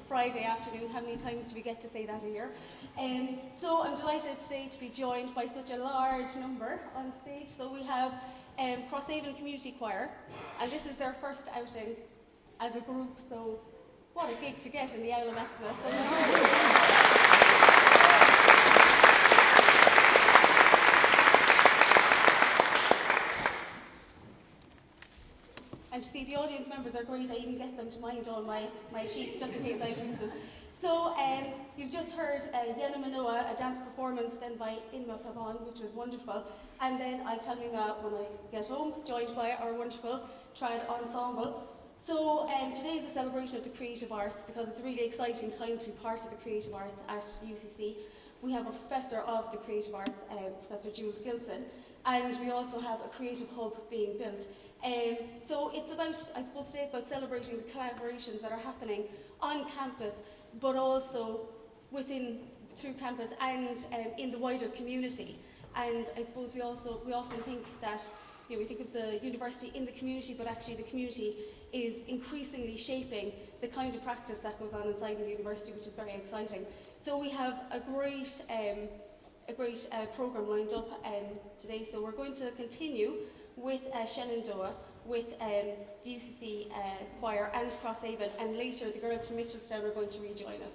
Friday afternoon. How many times do we get to say that a year? So I'm delighted today to be joined by such a large number on stage. So we have Crosshaven Community Choir, and this is their first outing as a group, so what a gig to get in the Aula Maxima. And to see the audience members are great. I even get them to mind all my sheets just in case I lose them. So you've just heard Yena Manoa, a dance performance then by Inma Pavan, which was wonderful. And then I'll tell you now when I get home, joined by our wonderful Triad Ensemble. So today is a celebration of the creative arts because it's a really exciting time to be part of the creative arts at UCC. We have a professor of the creative arts, Professor Jules Gilson, and we also have a creative hub being built. So it's about, I suppose today it's about celebrating the collaborations that are happening on campus, but also through campus and in the wider community. And I suppose we often think that, we think of the university in the community, but actually the community is increasingly shaping the kind of practice that goes on inside the university, which is very exciting. So we have a great programme lined up today. So we're going to continue with Shenandoah, with the UCC Choir and Crosshaven, and later the girls from Mitchelstown are going to rejoin us.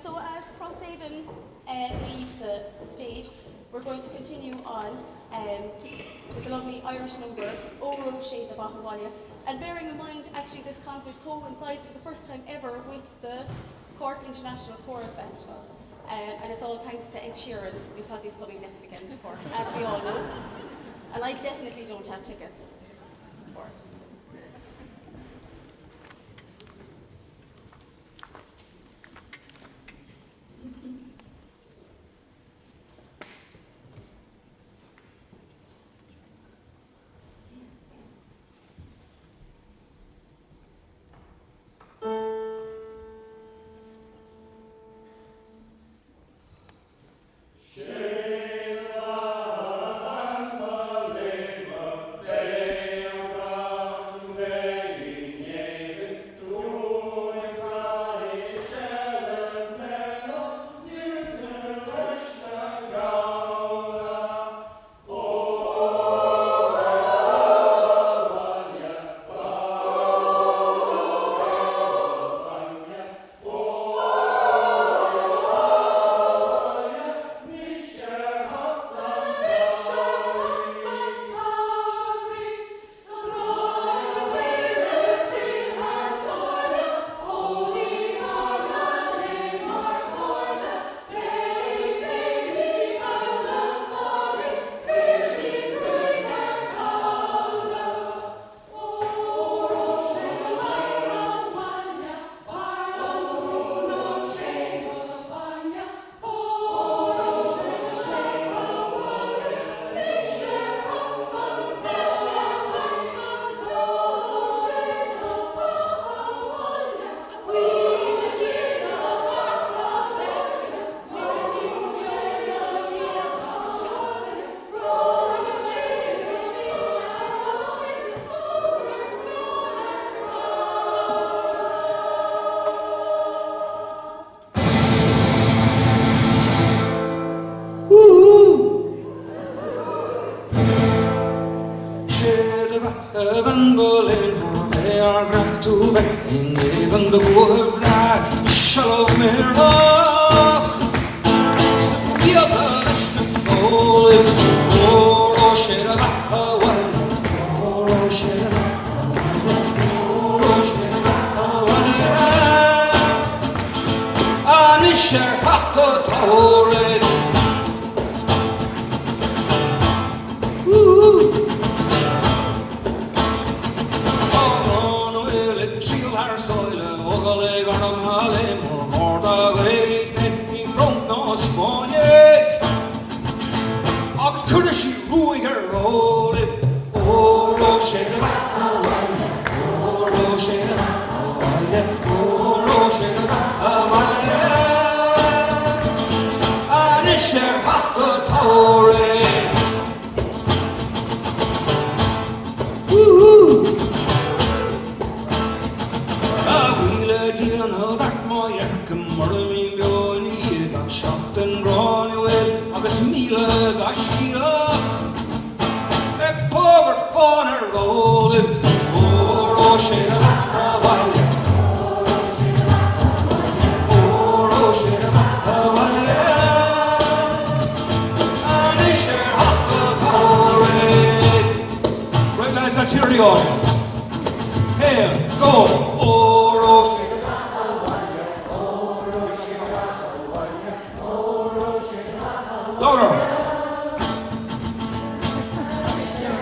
So as Crosshaven leave the stage, we're going to continue on with the lovely Irish number, O Roche the Bahawalia. And bearing in mind, actually, this concert coincides for the first time ever with the Cork International Choral Festival. And it's all thanks to Ed Sheeran, because he's coming next weekend to Cork, as we all know. And I definitely don't have tickets for it. Van Berlin, they are graag toe weg in even de goeie shallow mirror. Die dat is de kool, oh shit, oh shit, oh shit, and is share hakko tawre.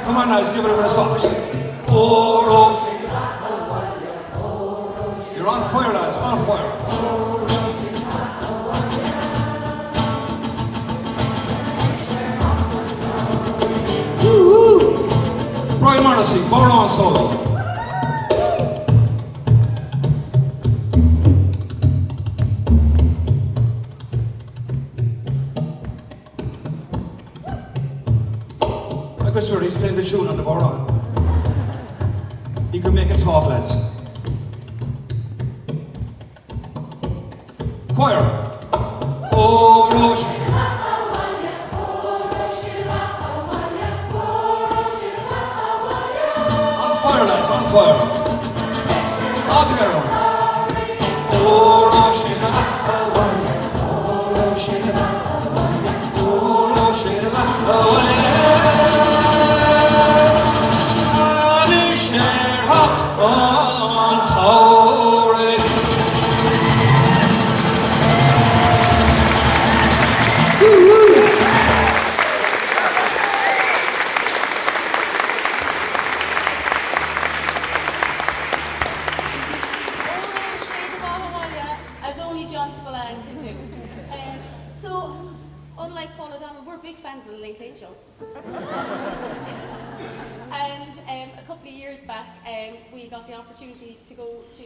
Come on now, let's give it a bit of sauce. You're on fire, lads, on fire. Brian Morrissey, bar on solo. He's playing the tune on the boron. He can make it talk, lads. Choir. Oh, Rosh. On fire, lads, on fire. All together. Oh, Rosh. big fans of the Late Late Show. And a couple of years back, we got the opportunity to go to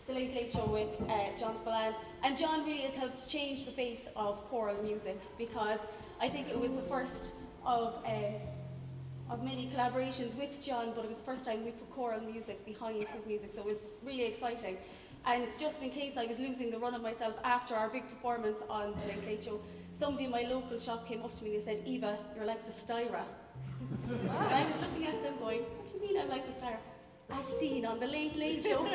the Late Late Show with John Spillane. And John really has helped change the face of choral music, because I think it was the first of many collaborations with John, but it was the first time we put choral music behind his music, so it was really exciting. And just in case I was losing the run of myself after our big performance on the Late Late Show, somebody in my local shop came up to me and said, "Eva, you're like the Styra." And I was looking at them going, "What do you mean I'm like the Styra?" "As seen on the Late Late Show."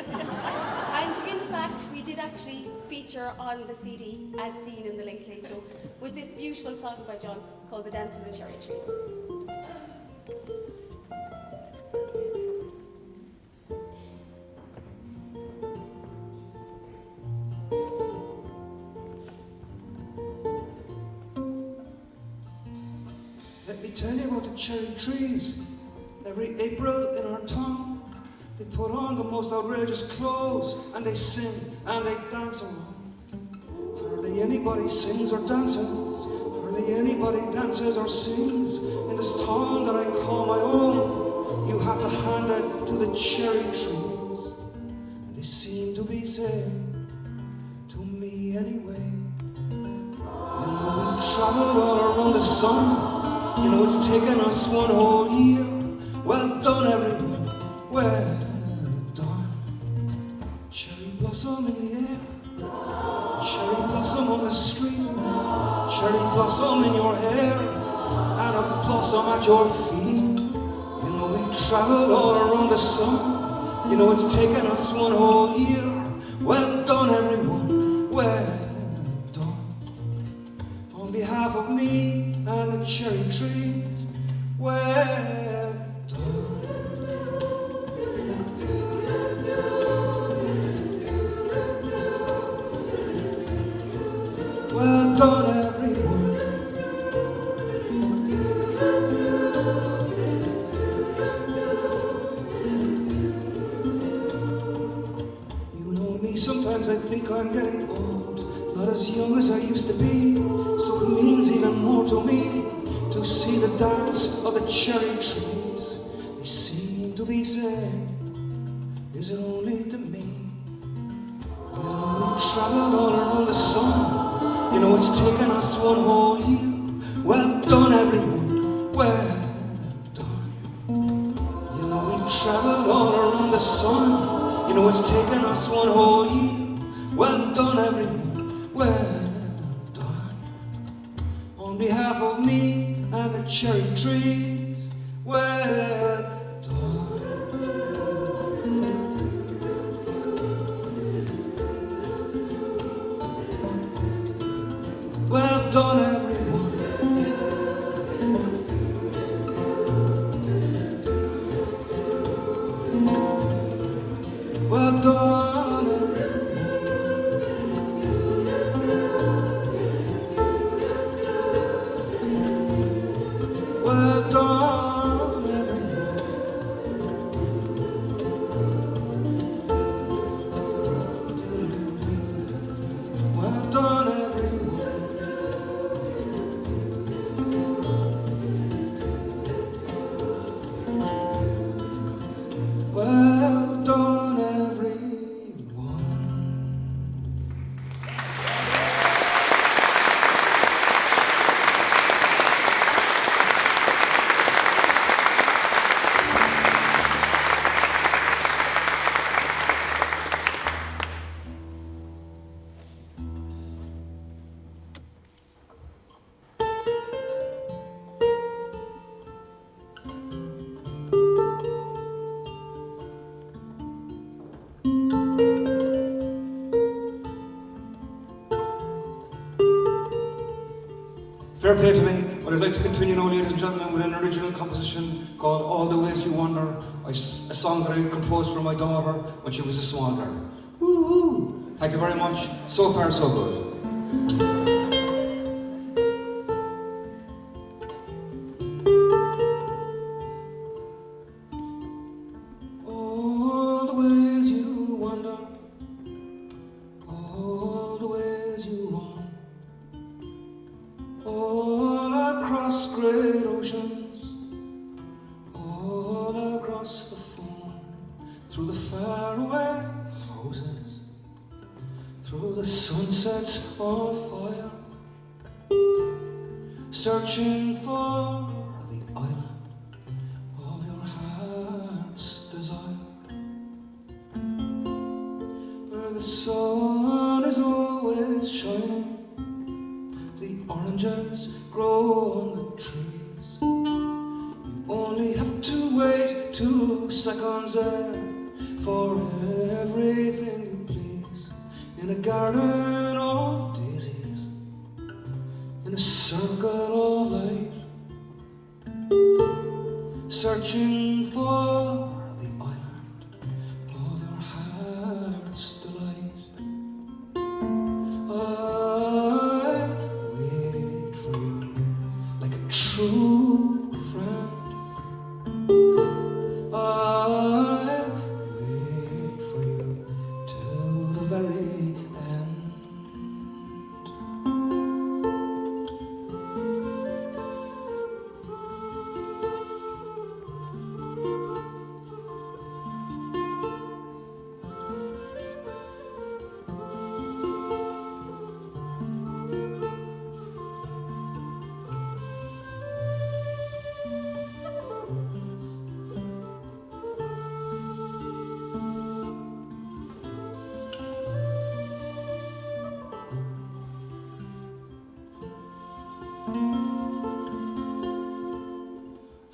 And in fact, we did actually feature on the CD As Seen in the Late Late Show with this beautiful song by John called The Dance of the Cherry Trees. Let me tell you about the cherry trees. Every April in our town, they put on the most outrageous clothes, and they sing and they dance around. Hardly anybody sings or dances, hardly anybody dances or sings in this town that I call my own. You have to hand it to the cherry trees, and they seem to be saying to me anyway. You know, we've traveled all around the sun. You know, it's taken us one whole year. Well done, everyone, well done. Cherry blossom in the air, cherry blossom on the street, cherry blossom in your hair, and a blossom at your feet. You know, we've traveled all around the sun. You know, it's taken us one whole year. Well done, everyone, well done. On behalf of me and the cherry trees, well done. Well done, everyone. You know me, sometimes I think I'm getting old, not as young as I used to be. So it means even more to me to see the dance of the cherry trees. They seem to be saying, is it only to me? You know, we've traveled all around the sun. You know, it's taken us one whole year. Well done, everyone, well done. You know, we've traveled all around the sun. You know, it's taken us one whole year. Well done, everyone, well. On behalf of me and the cherry trees, well done. Well done, everyone. Well done, everyone. Well done, everyone. Well done, everyone. Well done, everyone. Fair play to me, but I'd like to continue now, ladies and gentlemen, with an original composition called All the Ways You Wander, a song that I composed for my daughter when she was a small girl. Woo-hoo! Thank you very much. So far, so good. All the ways you wander, all the ways you roam, all across sets on fire, searching for the island of your heart's desire, where the sun is always shining, the oranges grow on the trees. You only have to wait 2 seconds for everything you please, in a garden of daisies, in a circle of light, searching for the island of your heart's delight. I'll wait for you like a true friend. I'll wait for you till the very end.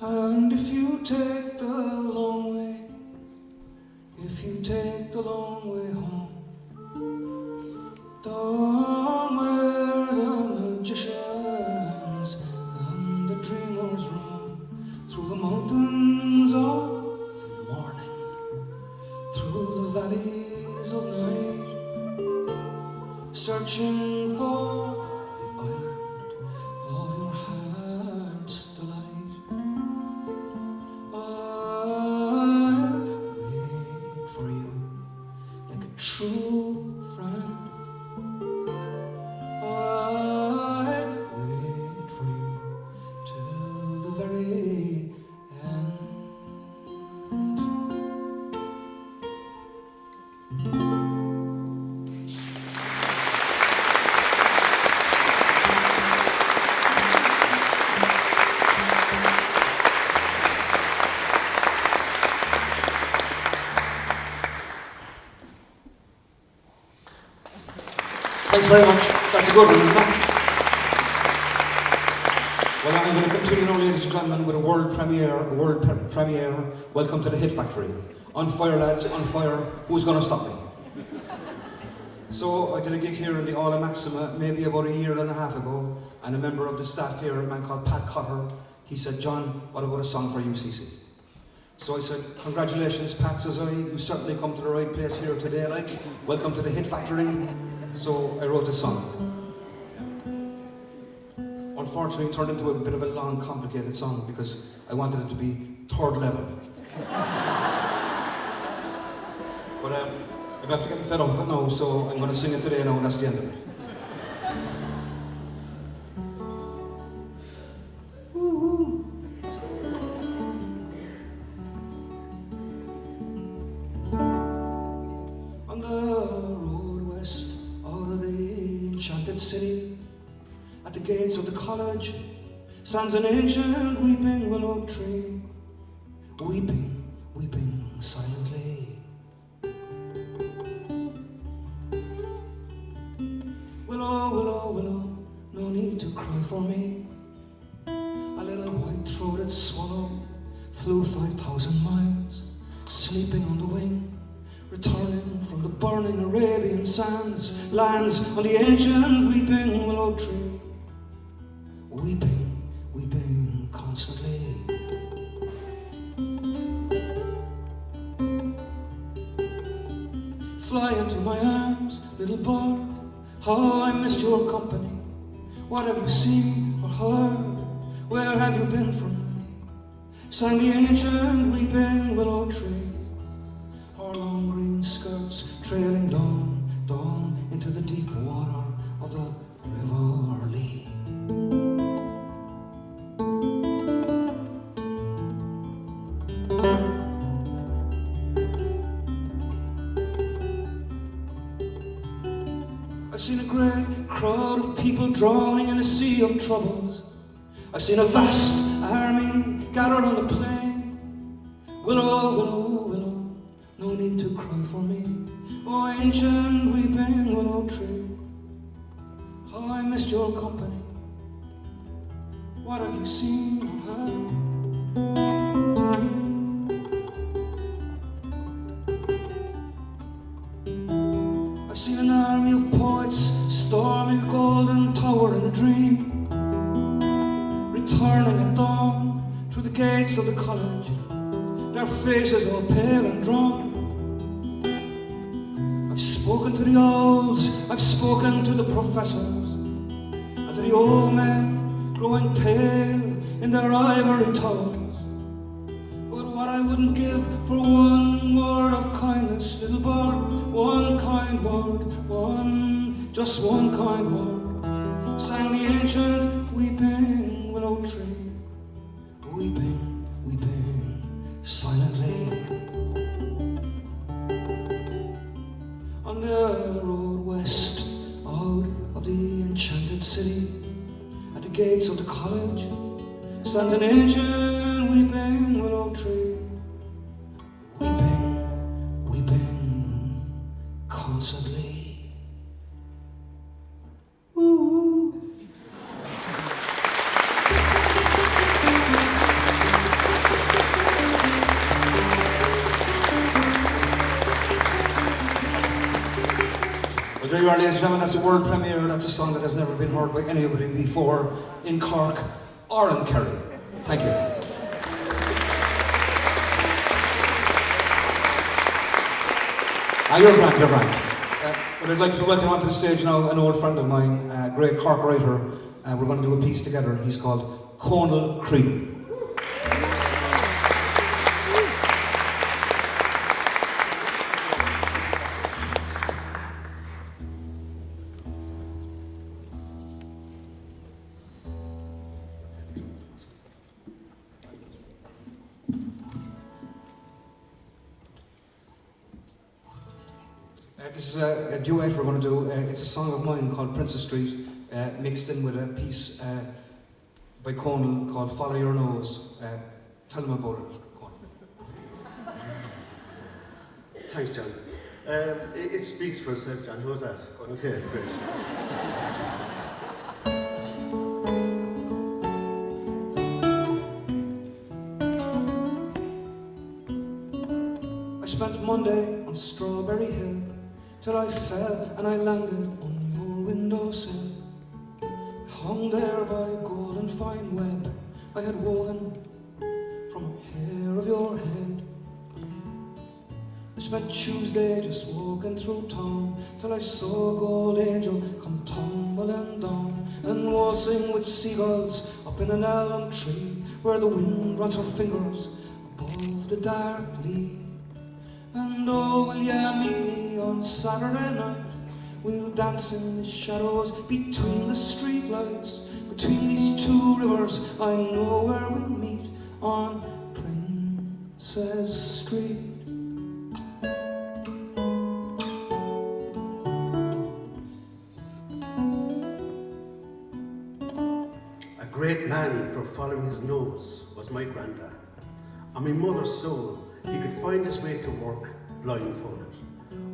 And if you take the long way, if you take the long way home, down where the magicians and the dreamers roam, through the mountains of morning, through the valleys of night, searching for the island of your heart's delight. I'll wait for you like a true friend. I'll wait for you till the very end. Thanks very much. That's a good one, isn't it? Well, I'm going to continue now, ladies and gentlemen, with a world premiere. Welcome to the Hit Factory. On fire, lads, on fire. Who's going to stop me? So I did a gig here in the Aula Maxima maybe about a year and a half ago, and a member of the staff here, a man called Pat Cotter, he said, "John, what about a song for UCC?" So I said, "Congratulations, Pat," says I. "You certainly come to the right place here today, like. Welcome to the Hit Factory." So I wrote this song. Unfortunately, it turned into a bit of a long, complicated song because I wanted it to be third level. But I'm after getting fed up with it now, so I'm going to sing it today now, and that's the end of it. Ooh. On the road west out of the enchanted city, at the gates of the college, stands an ancient weeping willow tree, weeping, weeping silently. Willow, willow, willow, no need to cry for me. A little white-throated swallow flew 5,000 miles, sleeping on the wing, returning from the burning Arabian sands, lands on the ancient weeping willow tree, weeping, weeping constantly. Fly into my arms, little bird, how I missed your company. What have you seen or heard? Where have you been from me? Sang the ancient weeping willow tree, her long green skirts trailing down, down into the deep water of the River Lee. I've seen a great crowd of people drowning in a sea of troubles. I've seen a vast army gathered on the plain. Willow, willow, willow, no need to cry for me. Oh, ancient weeping willow tree, how I missed your company. What have you seen or heard? I've seen an army of poets storming a golden tower in a dream, returning at dawn through the gates of the college, their faces all pale and drawn. I've spoken to the owls, I've spoken to the professors, and to the old men growing pale in their ivory towers. But what I wouldn't give for one word of kindness, little bird, one kind word, just one kind word, sang the ancient weeping willow tree, weeping, weeping silently. On the road west out of the enchanted city, at the gates of the college, stands an ancient weeping willow tree, weeping, weeping constantly. Ooh. Well, there you are, ladies and gentlemen, that's a world premiere. That's a song that has never been heard by anybody before in Cork or in Kerry. Thank you. You're grand, you're grand. But I'd like to welcome onto the stage now an old friend of mine, a great Cork writer. We're going to do a piece together. He's called Conal Cream. This is a duet we're going to do. It's a song of mine called Princess Street, mixed in with a piece by Conal called Follow Your Nose. Tell them about it, Conal. Thanks, John. It speaks for itself, John. Who's that? Okay, great. I spent Monday on Strawberry Hill, till I fell and I landed on your windowsill. Hung there by a golden fine web I had woven from a hair of your head. I spent Tuesday just walking through town, till I saw a gold angel come tumbling down, and waltzing with seagulls up in an elm tree, where the wind runs her fingers above the dark lea. And oh, will ya meet me on Saturday night? We'll dance in the shadows between the streetlights, between these two rivers. I know where we'll meet, on Princess Street. A great man for following his nose was my granda. On my mother's soul, he could find his way to work blindfolded.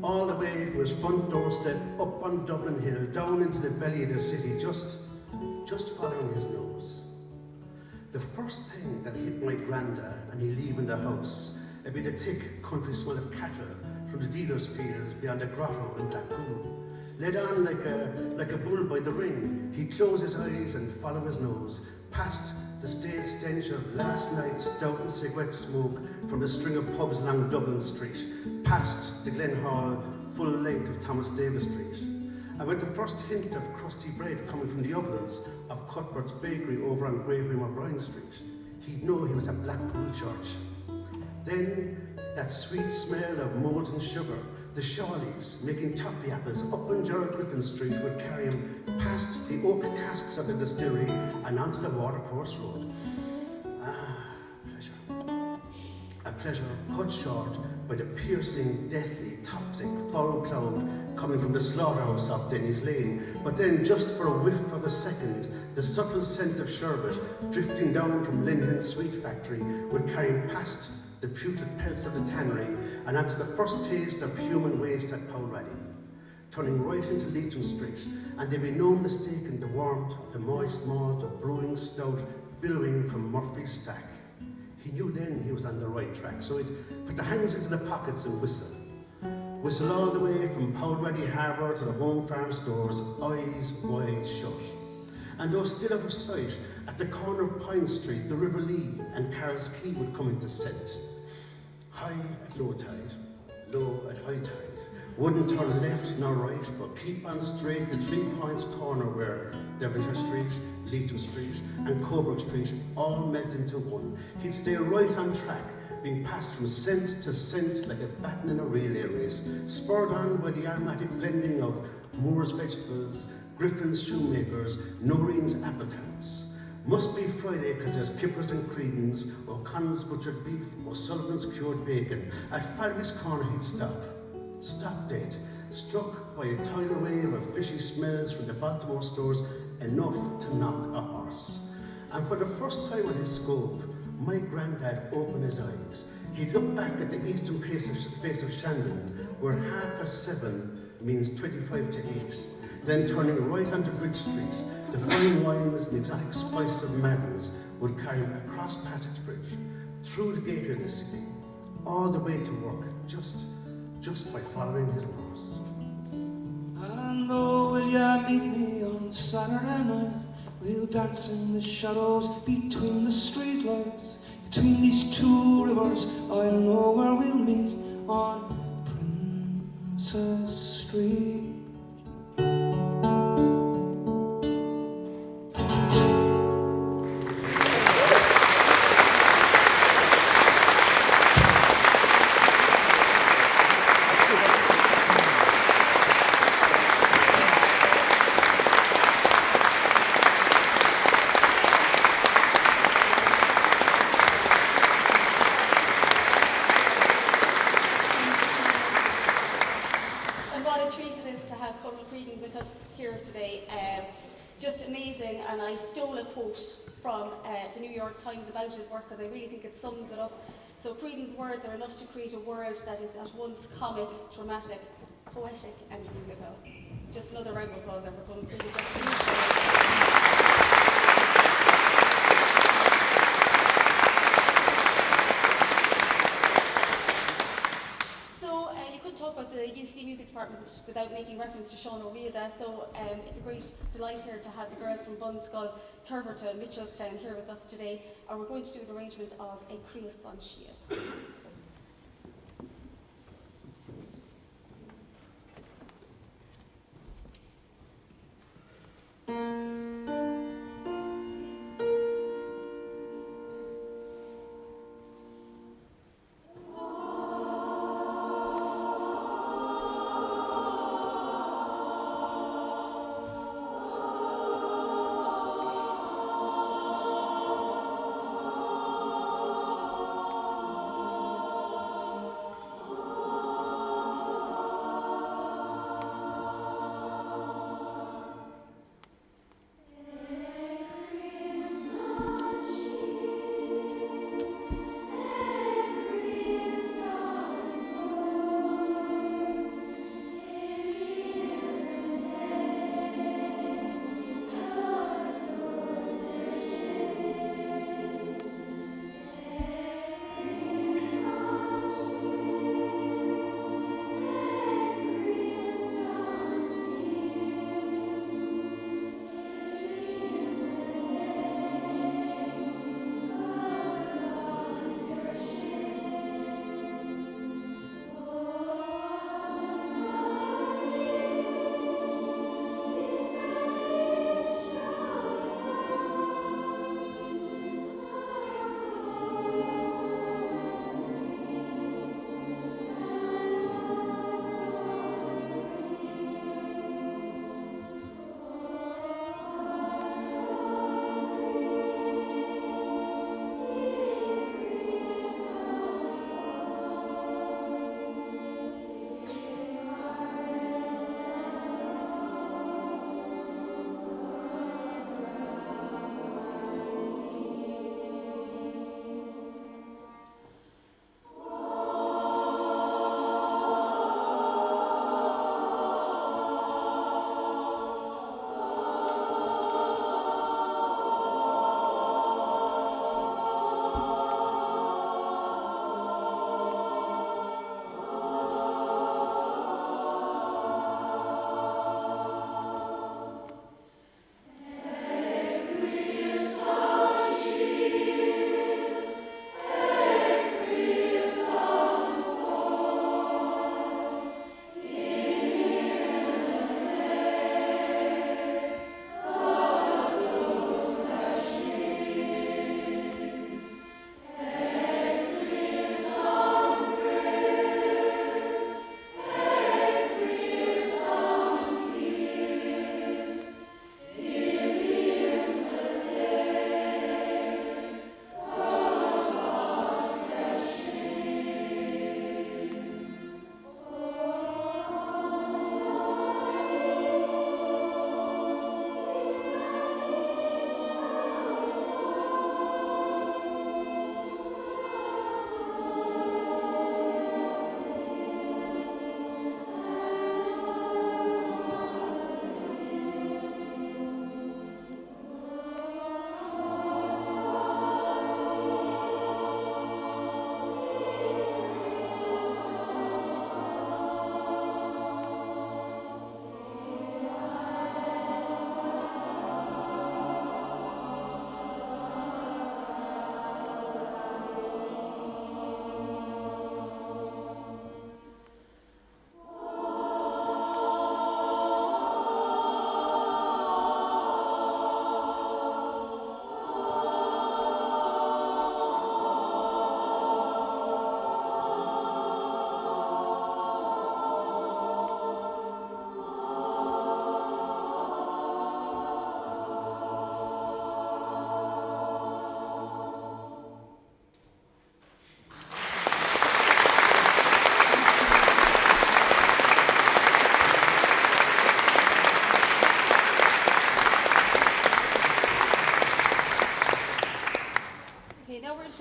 All the way from his front doorstep, up on Dublin Hill, down into the belly of the city, just following his nose. The first thing that hit my granda and he leaving the house, it'd be the thick country smell of cattle from the dealers' fields beyond the grotto in Tacool. Led on like a bull by the ring, he'd close his eyes and follow his nose, past the stale stench of last night's stout and cigarette smoke from the string of pubs along Dublin Street, past the Glen Hall full length of Thomas Davis Street, and with the first hint of crusty bread coming from the ovens of Cuthbert's Bakery over on Greybeam O'Brien Street, he'd know he was at Blackpool Church. Then that sweet smell of molten sugar, the Shawleys making toffee apples up on Gerald Griffin Street would carry him past the oak casks of the distillery and onto the Watercourse Road. Ah, pleasure. A pleasure cut short by the piercing, deathly, toxic, foul cloud coming from the slaughterhouse off Denny's Lane. But then, just for a whiff of a second, the subtle scent of sherbet drifting down from Linhen's sweet factory would carry him past the putrid pelts of the tannery and onto the first taste of human waste at Powraddy, turning right into Leitrim Street, and there'd be no mistaking the warmth of the moist malt of brewing stout billowing from Murphy's stack. He knew then he was on the right track, so he'd put the hands into the pockets and whistle. Whistle all the way from Powraddy Harbour to the home farm stores, eyes wide shut. And though still out of sight, at the corner of Pine Street, the River Lee and Carroll's Quay would come into scent. High at low tide, low at high tide. Wouldn't turn left nor right, but keep on straight to 3 Points corner where Devonshire Street, Leitrim Street and Coburg Street all melt into one. He'd stay right on track, being passed from scent to scent like a baton in a relay race, spurred on by the aromatic blending of Moore's vegetables, Griffin's shoemakers, Noreen's apple tarts. Must be Friday because there's Kippers and Creedon's, O'Connell's butchered beef, O'Sullivan's cured bacon. At Falvy's corner he'd stop dead, struck by a tidal wave of fishy smells from the Baltimore stores, enough to knock a horse. And for the first time on his scope, my granddad opened his eyes. He looked back at the eastern face of Shandon, where 7:30 means 25 to 8. Then turning right onto Bridge Street, the fine wines and exotic spice of Madden's would carry him across Patrick's Bridge, through the gateway of the city, all the way to work, just by following his nose. And oh, will ya meet me on Saturday night? We'll dance in the shadows between the streetlights. Between these two rivers, I know where we'll meet, on Princess Street. About his work, because I really think it sums it up. So Creedon's words are enough to create a world that is at once comic, dramatic, poetic and musical. Just another round of applause for Colin Creedon. Talk about the UCC Music Department without making reference to Sean O'Reilly. So it's a great delight here to have the girls from Bunskull, Turverton and Mitchelstown here with us today, and we're going to do an arrangement of a Creas Lan Shia.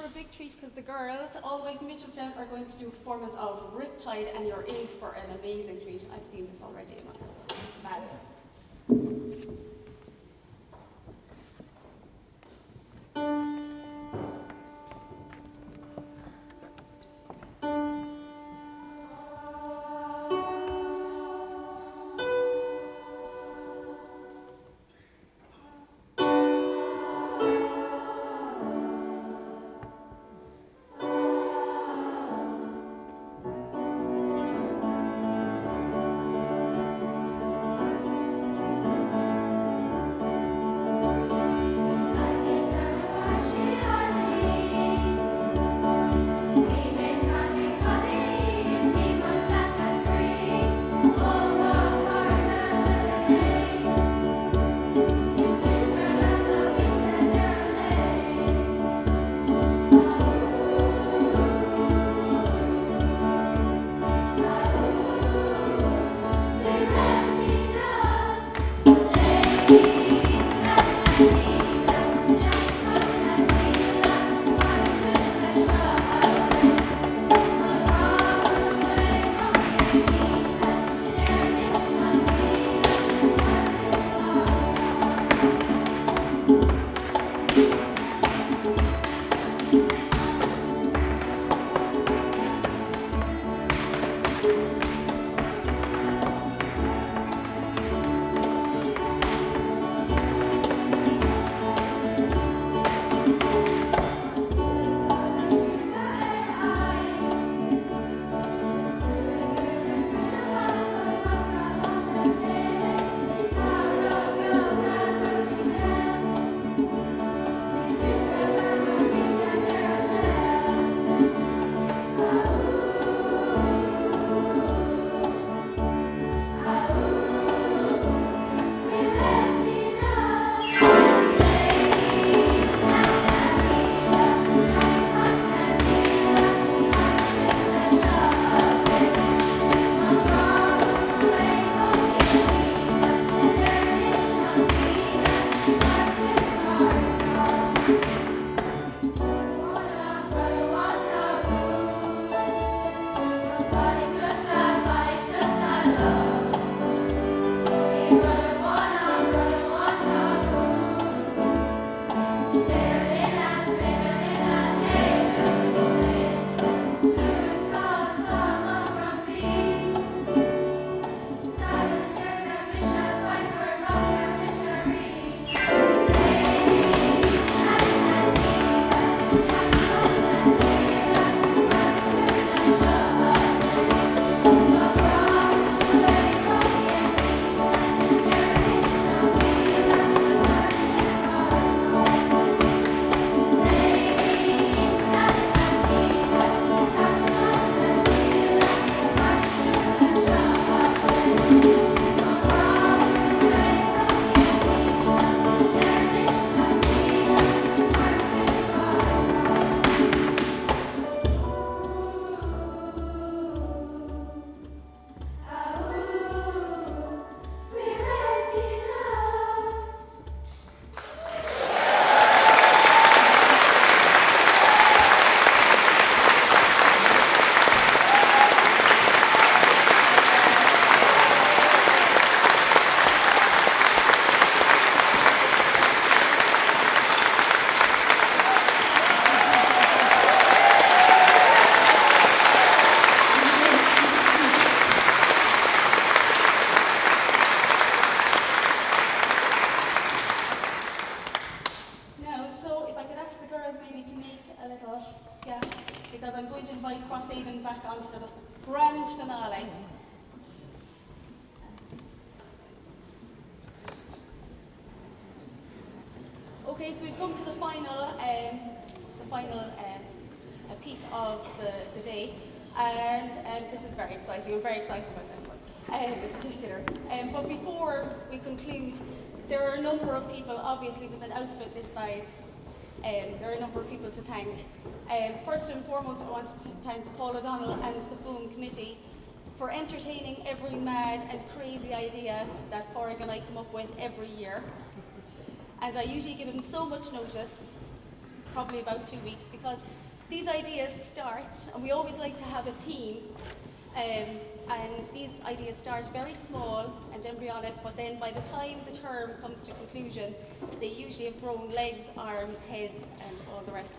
for a big treat because the girls, all the way from Mitchelstown, are going to do a performance of Riptide, and you're in for an amazing treat. I've seen this already in my house. Because I'm going to invite Crosshaven back on for the grand finale. Okay, so we've come to the final piece of the day, and this is very exciting. I'm very excited about this one in particular. But before we conclude, there are a number of people, obviously, with an outfit this size. There are a number of people to thank. First and foremost, I want to thank Paul O'Donnell and the Film Committee for entertaining every mad and crazy idea that Corrigan and I come up with every year. And I usually give him so much notice probably about 2 weeks, because these ideas start, and we always like to have a theme, and these ideas start very small and embryonic, but then by the time the term comes to conclusion, they usually have grown legs, arms, heads, and all the rest.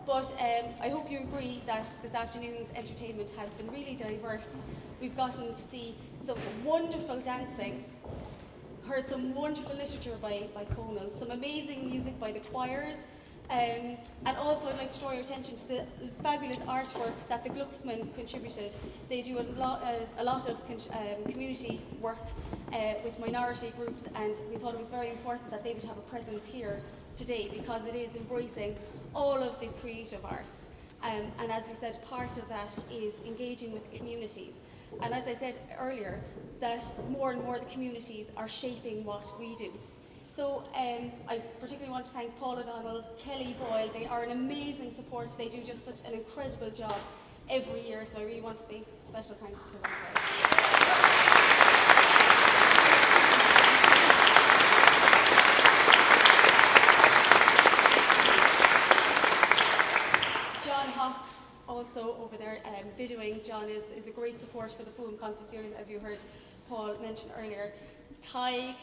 But I hope you agree that this afternoon's entertainment has been really diverse. We've gotten to see some wonderful dancing, heard some wonderful literature by Conal, some amazing music by the choirs, and also I'd like to draw your attention to the fabulous artwork that the Glucksmen contributed. They do a lot of community work with minority groups, and we thought it was very important that they would have a presence here today, because it is embracing all of the creative arts. And as we said, part of that is engaging with communities. And as I said earlier, that more and more the communities are shaping what we do. So I particularly want to thank Paul O'Donnell, Kelly Boyle. They are an amazing support. They do just such an incredible job every year. So I really want to say special thanks to them. John Hock, also over there videoing. John is a great support for the Foom Concert Series, as you heard Paul mention earlier. Ty,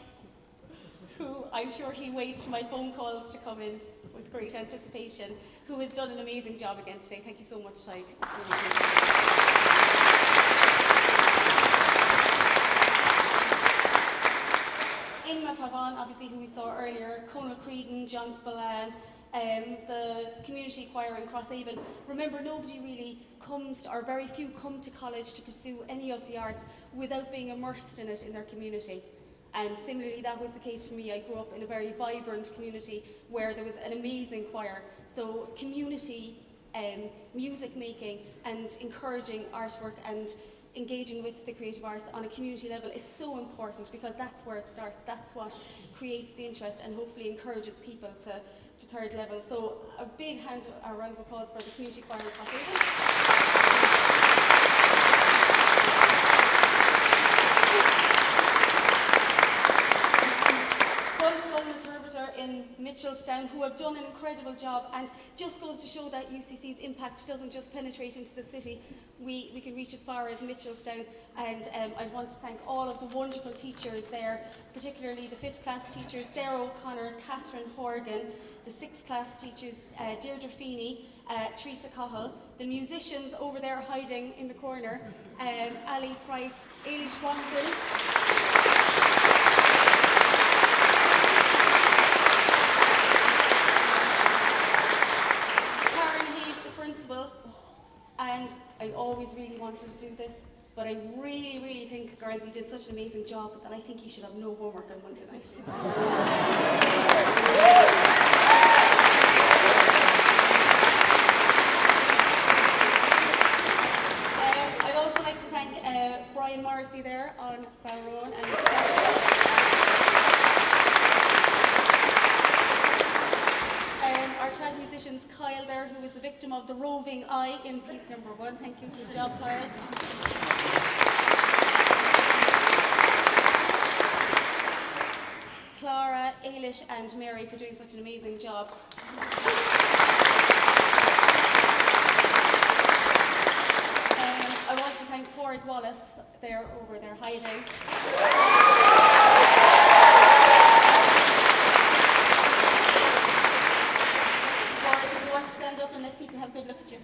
who I'm sure he waits for my phone calls to come in with great anticipation, who has done an amazing job again today. Thank you so much, Ty. Inma Pavan, obviously, who we saw earlier, Conal Creedon, John Spillane, the community choir in Crosshaven. Remember, nobody really comes, or very few come to college to pursue any of the arts without being immersed in it in their community. And similarly, that was the case for me. I grew up in a very vibrant community where there was an amazing choir. So community music making and encouraging artwork and engaging with the creative arts on a community level is so important, because that's where it starts. That's what creates the interest and hopefully encourages people to third level. So a big round of applause for the community choir in Crosshaven. In Mitchelstown, who have done an incredible job, and just goes to show that UCC's impact doesn't just penetrate into the city. We can reach as far as Mitchelstown, and I want to thank all of the wonderful teachers there, particularly the 5th class teachers, Sarah O'Connor, Catherine Horgan, the 6th class teachers, Deirdre Feeney, Teresa Cahill, the musicians over there hiding in the corner, Ali Price, Ailish Watson, and I always really wanted to do this, but I really think, girls, you did such an amazing job that I think you should have no homework on Monday night. I'd also like to thank Brian Morrissey there on Barrow and our trad musicians, Kyle there, who was the victim of the roving eye in piece number 1. Thank you. Good job, Kyle. Clara, Ailish and Mary for doing such an amazing job. I want to thank Porrick Wallace there over there hiding. Stand up and let people have a good look at you.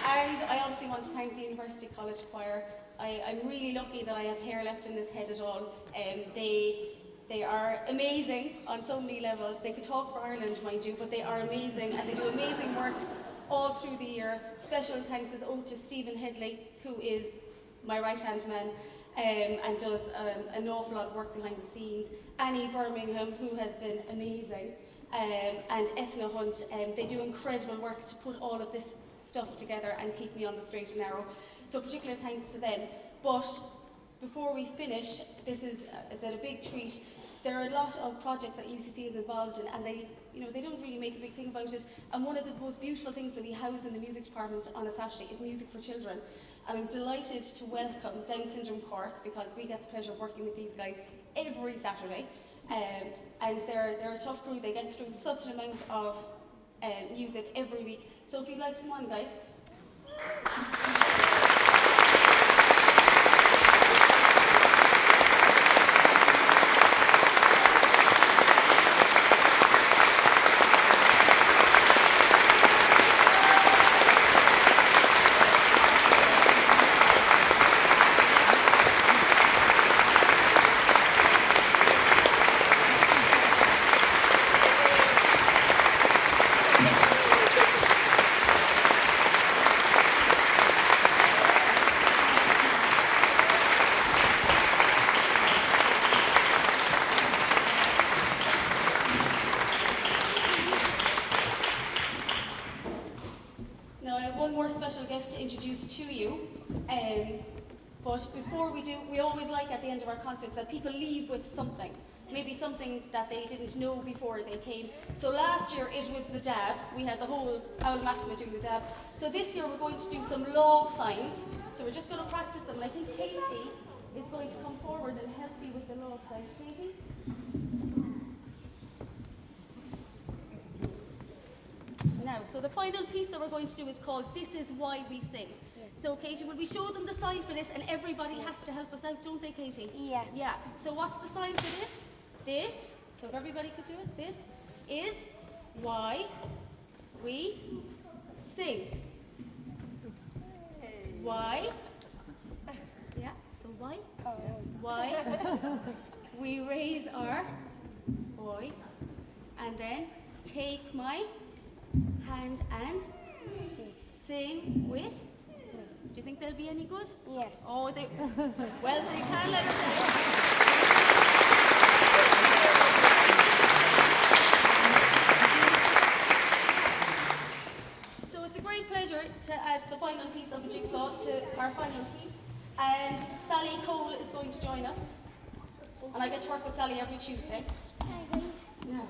And I obviously want to thank the University College Choir. I'm really lucky that I have hair left in this head at all. They are amazing on so many levels. They could talk for Ireland, mind you, but they are amazing, and they do amazing work all through the year. Special thanks is owed to Stephen Headley, who is my right-hand man, and does an awful lot of work behind the scenes. Annie Birmingham, who has been amazing, and Ethna Hunt. They do incredible work to put all of this stuff together and keep me on the straight and narrow. So particular thanks to them. But before we finish, this is a big treat. There are a lot of projects that UCC is involved in, and they don't really make a big thing about it. And one of the most beautiful things that we house in the music department on a Saturday is music for children. and I'm delighted to welcome Down Syndrome Cork, because we get the pleasure of working with these guys every Saturday. And they're a tough crew. They get through such an amount of music every week. So if you'd like to come on, guys. Now I have one more special guest to introduce to you, but before we do, we always like at the end of our concerts that people leave with something, maybe something that they didn't know before they came. So last year it was the dab. We had the whole Owl Maxima doing the dab. So this year we're going to do some love signs. So we're just going to practice them. And I think Katie is going to come forward and help me with the love signs. Katie? Now, so the final piece that we're going to do is called This Is Why We Sing. Yes. So, Katie, will we show them the sign for this? And everybody has to help us out, don't they, Katie? Yeah. Yeah. So what's the sign for this? This, so if everybody could do it, this is why we sing. Why? Yeah, so why? Why we raise our voice, and then take my hand and sing with. Do you think they'll be any good? Yes. Oh, they. Well, so you can let them. So it's a great pleasure to add the final piece of the jigsaw to our final piece, and Sally Cole is going to join us, and I get to work with Sally every Tuesday. Hi guys. Yeah.